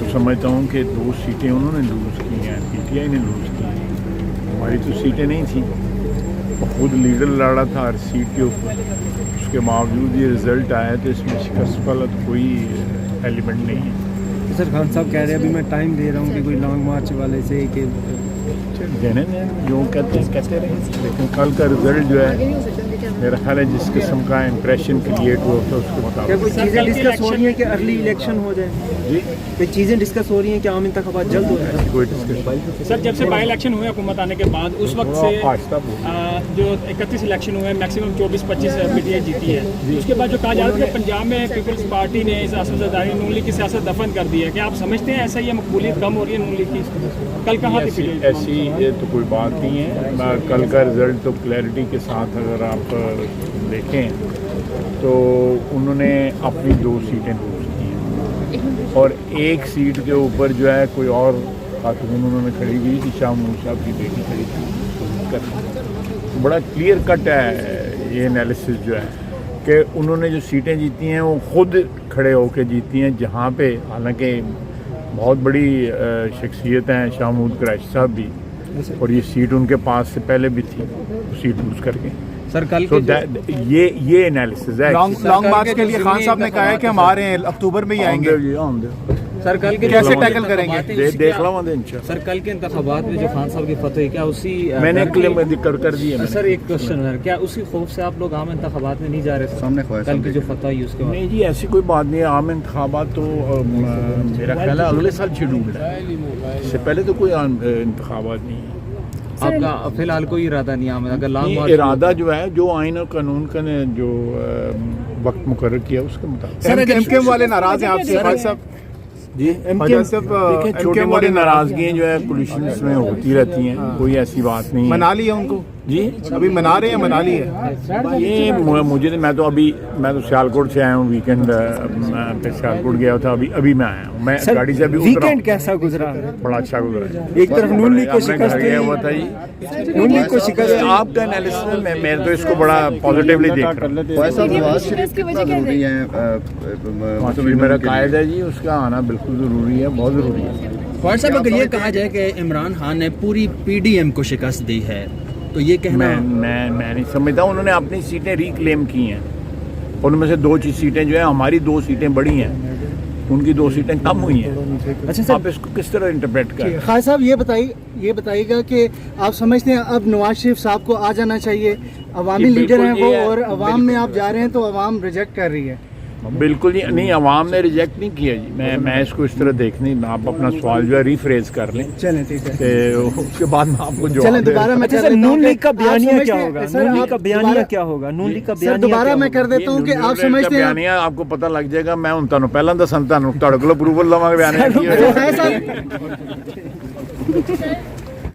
تو سمجھتا ہوں کہ 2 سیٹیں انہوں نے لوز کی ہیں, پی ٹی آئی نے لوز کی ہیں, ہماری تو سیٹیں نہیں تھیں. خود لیڈر لڑ رہا تھا ہر سیٹ کے اوپر, اس کے باوجود یہ رزلٹ آیا تو اس میں شکست والا تو کوئی ایلیمنٹ نہیں ہے. سر خان صاحب کہہ رہے ہیں ابھی میں ٹائم دے رہا ہوں کہ کوئی لانگ مارچ والے سے کہ دینے دیں جو کہتے ہیں کہتے رہیں, لیکن کل کا رزلٹ جو ہے میرا خیال ہے جس قسم کا امپریشن کریٹ ہوا تھا اس کے کیا مطابق. کوئی چیزیں ڈسکس ہو رہی ہیں کہ ارلی الیکشن ہو جائے؟ جی کوئی چیزیں ڈسکس ہو رہی ہیں کہ عام انتخابات جلد ہو جائیں؟ کوئی ڈسکشن سر جب سے بائی الیکشن ہوئے حکومت آنے کے بعد اس وقت سے جو 31 الیکشن ہوئے میکسیمم 24-25 پی ٹی آئی جیتی ہے, اس کے بعد جو کہا جا رہا ہے کہ پنجاب میں پیپلز پارٹی نے سیاست زداری نون لیگ کی سیاست دفن کر دی ہے, کیا آپ سمجھتے ہیں ایسا یہ مقبولیت کم ہو رہی ہے نون لیگ کی؟ کل کہاں تھی ایسی یہ تو کوئی بات نہیں ہے. کل کا رزلٹ تو کلیئرٹی کے ساتھ اگر آپ دیکھیں تو انہوں نے اپنی 2 سیٹیں لوز کی ہیں اور 1 سیٹ کے اوپر جو ہے کوئی اور خاتون انہوں نے کھڑی کی تھی, شاہ محمود صاحب کی بیٹی کھڑی تھی. بڑا کلیئر کٹ ہے یہ انالیسس جو ہے کہ انہوں نے جو سیٹیں جیتی ہیں وہ خود کھڑے ہو کے جیتی ہیں, جہاں پہ حالانکہ بہت بڑی شخصیت ہیں شاہ محمود قریشی صاحب بھی, اور یہ سیٹ ان کے پاس سے پہلے بھی تھی, سیٹ لوز کر کے. سر کل یہ انالیسس ہے. لانگ مارچ کے لیے خان صاحب نے کہا ہے کہ ہم آ رہے ہیں اکتوبر میں ہی آئیں گے. سر کل کے کیسے ٹیکل کریں گے؟ دیکھ لوں انشاءاللہ. سر کل کے انتخابات میں جو خان صاحب کی فتح ہے کیا اسی میں نے ذکر کر دیا. سر ایک کوشچن ہے, کیا اسی خوف سے آپ لوگ عام انتخابات میں نہیں جا رہے سامنے کل کی جو فتح ہوئی اس کے بعد؟ نہیں جی ایسی کوئی بات نہیں ہے. عام انتخابات تو میرا خیال ہے اگلے سال شیڈول ہے, اس سے پہلے تو کوئی انتخابات نہیں ہے. آپ کا فی الحال کوئی ارادہ نہیں ہے اگر لانگ مارچ ارادہ جو ہے جو آئین اور قانون کا نے جو وقت مقرر کیا اس کے مطابق. سر ایم کے والے ناراض ہیں آپ سے خان صاحب؟ جی چھوٹی موٹی ناراضگیاں جو ہے پولیٹیشنس میں ہوتی رہتی ہیں, کوئی ایسی بات نہیں ہے. منا لیا ان کو جی ابھی منا رہے ہیں, منا لی ہے یہ مجھے میں تو سیالکوٹ سے آیا ہوں, ویکینڈ پہ سیالکوٹ گیا تھا, ابھی میں آیا ہوں. میں گاڑی سے ابھی اترا. ویکینڈ کیسا گزرا؟ بڑا اچھا گزرا. ایک طرف نون لیگ کو شکست گیا ہوا تھا جی. نون لیگ کو شکست آپ کا انالیسس میں تو اس کو بڑا پازیٹیولی دیکھ رہا ہوں. میرا قائد ہے جی, اس کا آنا بالکل ضروری ہے, بہت ضروری ہے. خواجہ صاحب اگر یہ کہا جائے کہ عمران خان نے پوری پی ڈی ایم کو شکست دی ہے تو یہ کہنا میں نہیں سمجھتا. انہوں نے اپنی سیٹیں ریکلیم کی ہیں, ان میں سے 2 سیٹیں جو ہیں ہماری 2 سیٹیں بڑی ہیں, ان کی 2 سیٹیں کم ہوئی ہیں. اچھا سر, آپ اس کو کس طرح انٹرپریٹ کریں؟ خواجہ صاحب یہ بتائیے گا کہ آپ سمجھتے ہیں اب نواز شریف صاحب کو آ جانا چاہیے؟ عوامی لیڈر ہیں وہ, اور عوام میں آپ جا رہے ہیں تو عوام ریجیکٹ کر رہی ہے. بالکل نہیں, عوام نے ریجیکٹ نہیں کیا جی. میں اس کو اس طرح دیکھنے, آپ اپنا سوال جو ہے ریفریز کر لیں, چلیں ٹھیک ہے, اس کے بعد میں آپ کو جواب چلیں دوبارہ میں اچھا سر نون لیگ کا بیانیہ کیا ہوگا؟ نون لیگ کا بیانیہ کیا ہوگا؟ نون لیگ کا بیانیہ دوبارہ میں کر دیتا ہوں کہ آپ سمجھتے ہیں بیانیہ آپ کو پتہ لگ جائے گا. میں ہوں تانوں پہਲਾਂ ਦੱਸਾਂ ਤੁਹਾਨੂੰ ਤੁਹਾਡੇ ਕੋਲ ਅਪਰੂਵਲ ਲਵਾਂਗੇ بیانیہ کی